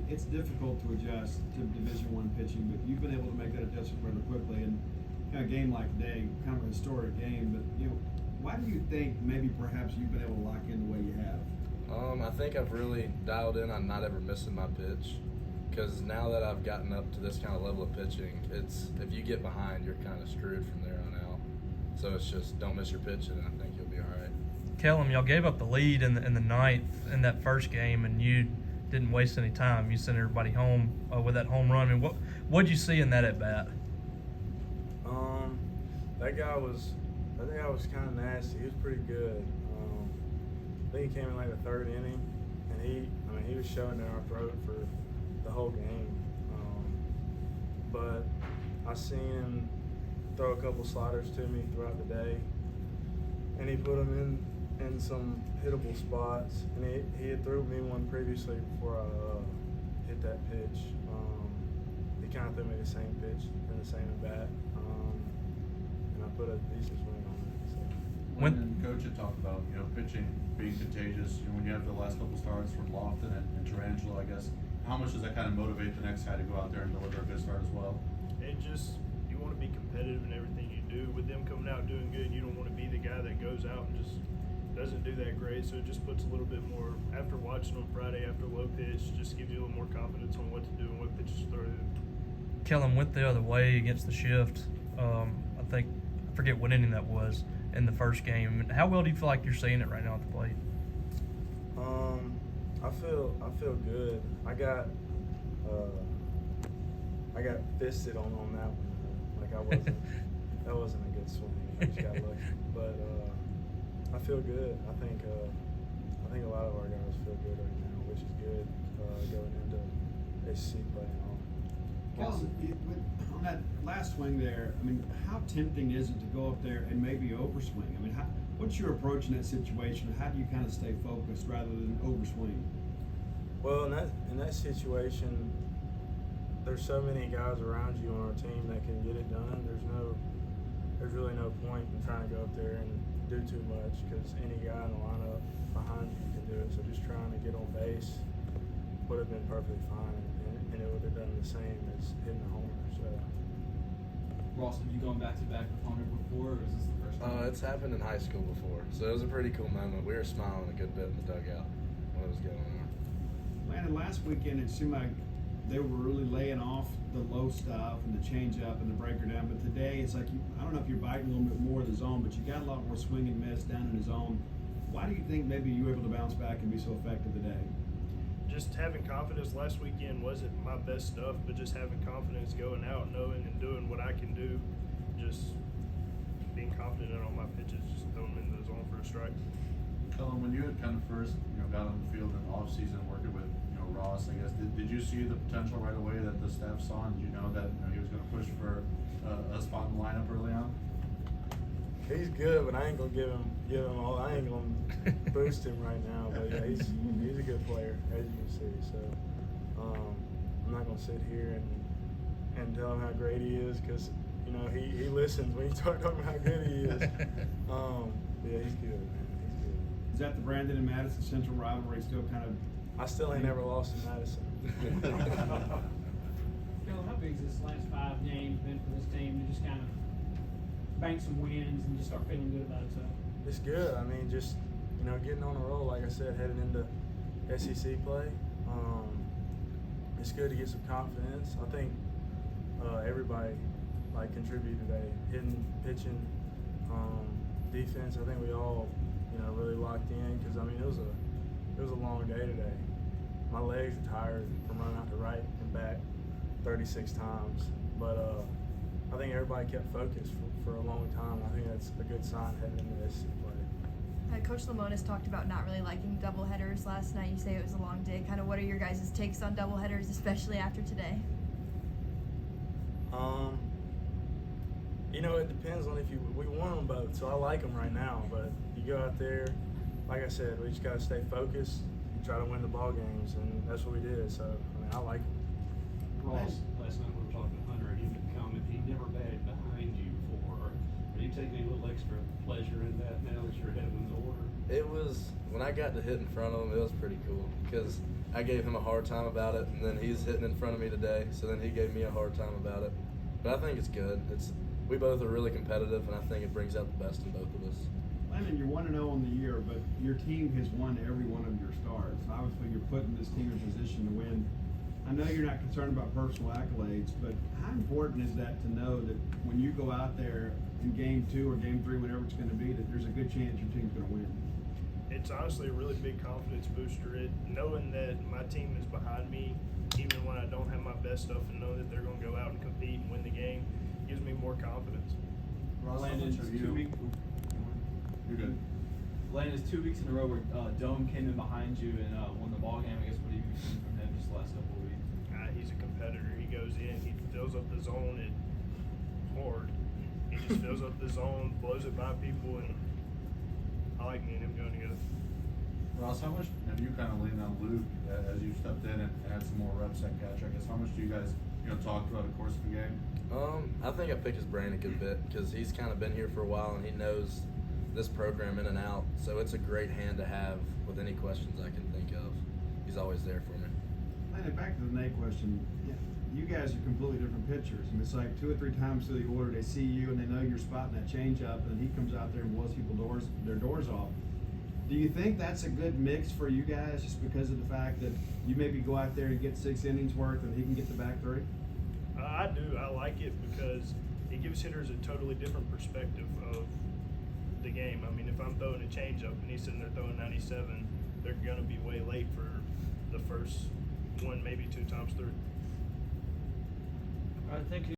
it's difficult to adjust to Division I pitching, but you've been able to make that adjustment rather quickly. And kind of a game like today, kind of a historic game, but why do you think maybe perhaps you've been able to lock in the way you have? I think I've really dialed in on not ever missing my pitch, because now that I've gotten up to this kind of level of pitching, it's if you get behind, you're kind of screwed from there on out. So it's just don't miss your pitch, and I think you'll be all right. Kellum, y'all gave up the lead in the ninth in that first game, and you didn't waste any time. You sent everybody home with that home run. I mean, what'd you see in that at bat? That guy was kind of nasty. He was pretty good. I think he came in like the third inning, and he was shoving down our throat for the whole game. But I seen him throw a couple sliders to me throughout the day, and he put them in some hittable spots. And he had threw me one previously before I hit that pitch. He kind of threw me the same pitch in the same at bat, and I put a decent swing on it. So. When Coach had talked about pitching being contagious, when you have the last couple starts from Lofton and Tarantula, I guess, how much does that kind of motivate the next guy to go out there and deliver a good start as well? You want to be competitive in everything you do. With them coming out doing good, you don't want to be the guy that goes out and just doesn't do that great. So it just puts a little bit more, after watching on Friday after low pitch, just gives you a little more confidence on what to do and what pitches to throw. Kellum went the other way against the shift. I forget what inning that was in the first game. How well do you feel like you're seeing it right now at the plate? I feel good. I got fisted on that one. Like that wasn't a good swing. I just got lucky. But I feel good. I think a lot of our guys feel good right now, which is good going into SEC play and all. Kellum, on that last swing there, I mean, how tempting is it to go up there and maybe overswing? I mean, what's your approach in that situation? How do you kind of stay focused rather than overswing? Well, in that situation, there's so many guys around you on our team that can get it done. There's really no point in trying to go up there and do too much, because any guy in the lineup behind you can do it. So just trying to get on base would have been perfectly fine, and it would have done the same as hitting a homer. So. Ross, have you gone back-to-back with Hunter before, or is this the first time? It's happened in high school before, so it was a pretty cool moment. We were smiling a good bit in the dugout when it was going on. Landon, last weekend it seemed like they were really laying off the low stuff and the change up and the breaker down, but today it's like I don't know if you're biting a little bit more of the zone, but you got a lot more swing and miss down in the zone. Why do you think maybe you were able to bounce back and be so effective today? Just having confidence. Last weekend wasn't my best stuff, but just having confidence going out, knowing and doing what I can do, just being confident on my pitches, just throwing them into the zone for a strike. Kellum, when you had kind of first got on the field in the off season working with Ross, I guess, did you see the potential right away that the staff saw, and did you know that he was going to push for a spot in the lineup early on? He's good, but I ain't gonna give him all. I ain't gonna boost him right now. But yeah, he's a good player, as you can see. So I'm not gonna sit here and tell him how great he is, because he listens when you start talking about how good he is. Yeah, he's good, man. He's good. Is that the Brandon and Madison Central rivalry still kind of? I still ain't never lost in Madison. Kellum, how big has this last 5 games been for this team to just kind of bank some wins and just start feeling good about itself? It's good. I mean, just getting on a roll. Like I said, heading into SEC play, it's good to get some confidence. I think everybody contributed today, hitting, pitching, defense. I think we all really locked in, because I mean it was a long day today. My legs are tired from running out to right and back 36 times, but I think everybody kept focused for a long time. I think that's a good sign heading into this play. Coach Lamonis talked about not really liking doubleheaders last night. You say it was a long day. Kind of what are your guys' takes on doubleheaders, especially after today? It depends on we won them both, so I like them right now. But you go out there, like I said, we just got to stay focused and try to win the ball games, and that's what we did. So I like them. Ross, last night we were talking to Hunter, and he made a comment he never batted behind you before. Are you taking a little extra pleasure in that now that you're ahead of him in the order? It was when I got to hit in front of him. It was pretty cool because I gave him a hard time about it, and then he's hitting in front of me today. So then he gave me a hard time about it. But I think it's good. We both are really competitive, and I think it brings out the best in both of us. Landon, you're 1-0 on the year, but your team has won every one of your starts. Obviously, you're putting this team in position to win. I know you're not concerned about personal accolades, but how important is that to know that when you go out there in game 2 or game 3, whatever it's going to be, that there's a good chance your team's going to win? It's honestly a really big confidence booster. Knowing that my team is behind me, even when I don't have my best stuff, and knowing that they're going to go out and compete and win the game, gives me more confidence. Ross, how Landon, much are 2 weeks. You're good. Landon, it's 2 weeks in a row where Dome came in behind you and won the ball game. I guess what have you seen from him just the last couple of weeks? He's a competitor. He goes in, he fills up the zone hard. He just fills up the zone, blows it by people, and I like me and him going together. Ross, how much have you kind of leaned on Luke as you stepped in and had some more reps at catcher? I guess how much do you guys talk throughout the course of the game? I think I picked his brain a good bit because he's kind of been here for a while and he knows this program in and out. So it's a great hand to have with any questions I can think of. He's always there for me. Landon, back to the Nate question. Yeah, you guys are completely different pitchers. And it's like 2 or 3 times through the order they see you and they know you're spotting that changeup, and he comes out there and blows their doors off. Do you think that's a good mix for you guys, just because of the fact that you maybe go out there and get 6 innings worth and he can get the back 3? I do. I like it because it gives hitters a totally different perspective of the game. I mean, if I'm throwing a changeup and he's sitting there throwing 97, they're going to be way late for the first 1, maybe 2 times through. I think